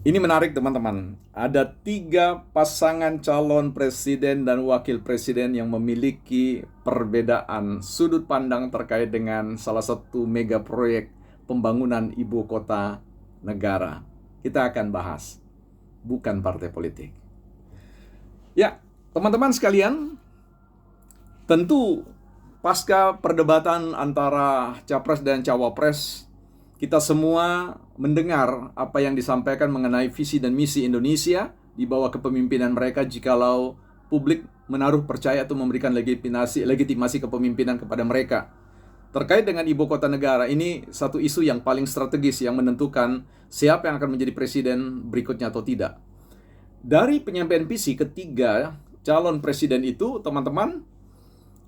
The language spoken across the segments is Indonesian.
Ini menarik teman-teman. Ada 3 pasangan calon presiden dan wakil presiden yang memiliki perbedaan sudut pandang terkait dengan salah satu mega proyek pembangunan ibu kota negara. Kita akan bahas, bukan partai politik. Ya, teman-teman sekalian, tentu pasca perdebatan antara capres dan cawapres, kita semua mendengar apa yang disampaikan mengenai visi dan misi Indonesia di bawah kepemimpinan mereka jikalau publik menaruh percaya atau memberikan legitimasi kepemimpinan kepada mereka. Terkait dengan ibu kota negara, ini satu isu yang paling strategis yang menentukan siapa yang akan menjadi presiden berikutnya atau tidak. Dari penyampaian visi ketiga calon presiden itu, teman-teman,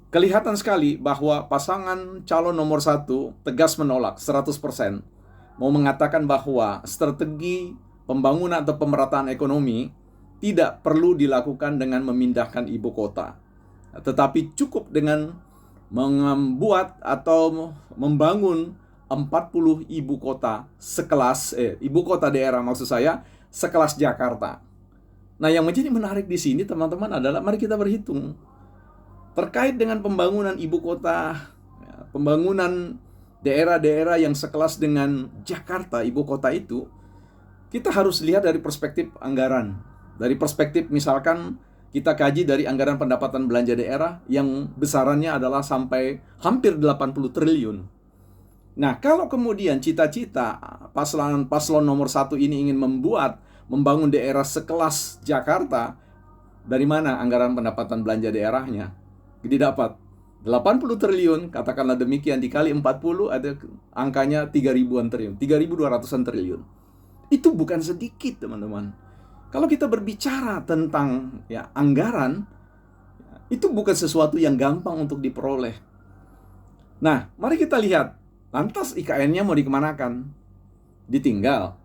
kelihatan sekali bahwa pasangan calon nomor 1 tegas menolak 100%. Mau mengatakan bahwa strategi pembangunan atau pemerataan ekonomi tidak perlu dilakukan dengan memindahkan ibu kota. Tetapi cukup dengan membuat atau membangun 40 ibu kota ibu kota daerah maksud saya, sekelas Jakarta. Nah, yang menjadi menarik di sini teman-teman adalah mari kita berhitung terkait dengan pembangunan ibu kota, pembangunan daerah-daerah yang sekelas dengan Jakarta, ibu kota itu, kita harus lihat dari perspektif anggaran. Dari perspektif misalkan kita kaji dari anggaran pendapatan belanja daerah yang besarannya adalah sampai hampir 80 triliun. Nah, kalau kemudian cita-cita paslon nomor 1 ini ingin membangun daerah sekelas Jakarta, dari mana anggaran pendapatan belanja daerahnya? Didapat 80 triliun, katakanlah demikian, dikali 40 ada angkanya 3.000-an triliun, 3.200-an triliun. Itu bukan sedikit, teman-teman. Kalau kita berbicara tentang anggaran, itu bukan sesuatu yang gampang untuk diperoleh. Nah, mari kita lihat, lantas IKN-nya mau dikemanakan? Ditinggal?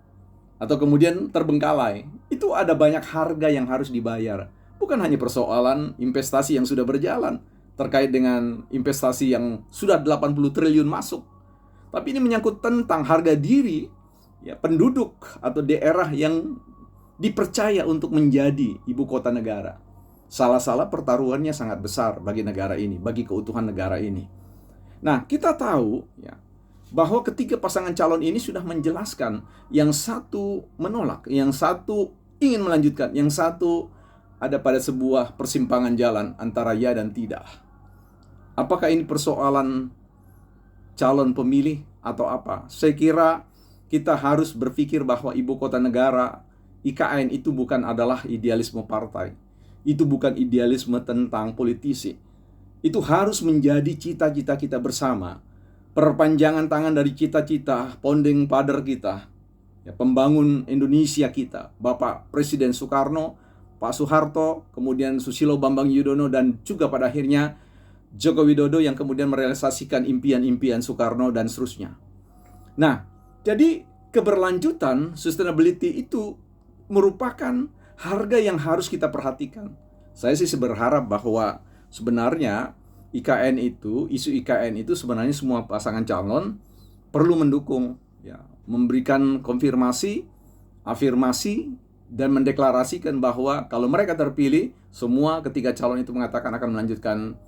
Atau kemudian terbengkalai? Itu ada banyak harga yang harus dibayar. Bukan hanya persoalan investasi yang sudah berjalan, terkait dengan investasi yang sudah 80 triliun masuk. Tapi ini menyangkut tentang harga diri penduduk atau daerah yang dipercaya untuk menjadi ibu kota negara. Salah-salah pertaruhannya sangat besar bagi negara ini, bagi keutuhan negara ini. Nah, kita tahu bahwa ketiga pasangan calon ini sudah menjelaskan, yang satu menolak, yang satu ingin melanjutkan, yang satu ada pada sebuah persimpangan jalan antara ya dan tidak. Apakah ini persoalan calon pemilih atau apa? Saya kira kita harus berpikir bahwa ibu kota negara, IKN, itu bukan adalah idealisme partai. Itu bukan idealisme tentang politisi. Itu harus menjadi cita-cita kita bersama. Perpanjangan tangan dari cita-cita founding father kita, pembangun Indonesia kita, Bapak Presiden Soekarno, Pak Soeharto, kemudian Susilo Bambang Yudhoyono, dan juga pada akhirnya Joko Widodo yang kemudian merealisasikan impian-impian Soekarno dan seterusnya. Nah, jadi keberlanjutan sustainability itu merupakan harga yang harus kita perhatikan. Saya sih berharap bahwa sebenarnya isu IKN itu sebenarnya semua pasangan calon perlu mendukung, memberikan konfirmasi, afirmasi, dan mendeklarasikan bahwa kalau mereka terpilih, semua ketiga calon itu mengatakan akan melanjutkan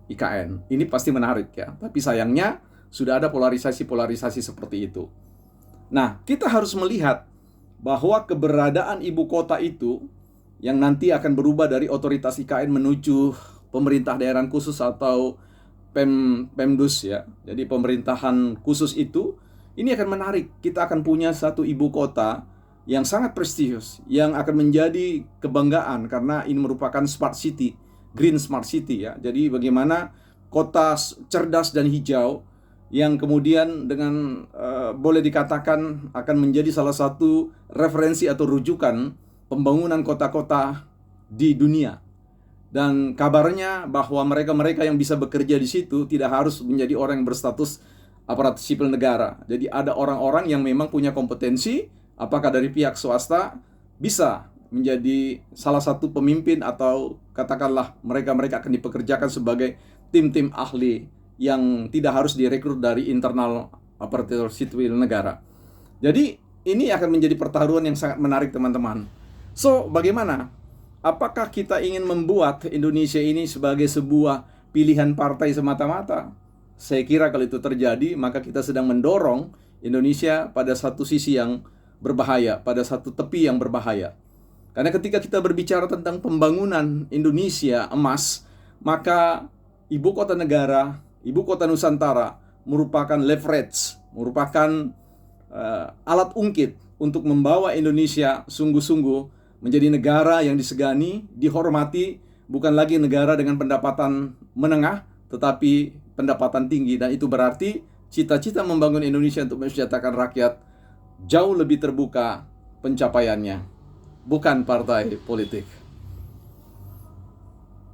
IKN. Ini pasti menarik tapi sayangnya sudah ada polarisasi seperti itu. Nah, kita harus melihat bahwa keberadaan ibu kota itu yang nanti akan berubah dari otoritas IKN menuju pemerintah daerah khusus atau Pemdus Jadi pemerintahan khusus itu, ini akan menarik. Kita akan punya satu ibu kota yang sangat prestisius, yang akan menjadi kebanggaan karena ini merupakan smart city, green smart city Jadi bagaimana kota cerdas dan hijau yang kemudian dengan boleh dikatakan akan menjadi salah satu referensi atau rujukan pembangunan kota-kota di dunia. Dan kabarnya bahwa mereka-mereka yang bisa bekerja di situ tidak harus menjadi orang yang berstatus aparatur sipil negara. Jadi ada orang-orang yang memang punya kompetensi, apakah dari pihak swasta, bisa menjadi salah satu pemimpin atau katakanlah mereka akan dipekerjakan sebagai tim-tim ahli yang tidak harus direkrut dari internal aparatur sipil negara. Jadi ini akan menjadi pertaruhan yang sangat menarik, teman-teman. So, bagaimana? Apakah kita ingin membuat Indonesia ini sebagai sebuah pilihan partai semata-mata? Saya kira kalau itu terjadi, maka kita sedang mendorong Indonesia pada satu sisi yang berbahaya, pada satu tepi yang berbahaya. Karena ketika kita berbicara tentang pembangunan Indonesia emas, maka ibu kota negara, ibu kota Nusantara merupakan leverage, merupakan alat ungkit untuk membawa Indonesia sungguh-sungguh menjadi negara yang disegani, dihormati, bukan lagi negara dengan pendapatan menengah, tetapi pendapatan tinggi. Dan itu berarti cita-cita membangun Indonesia untuk mensejahterakan rakyat jauh lebih terbuka pencapaiannya, bukan partai politik.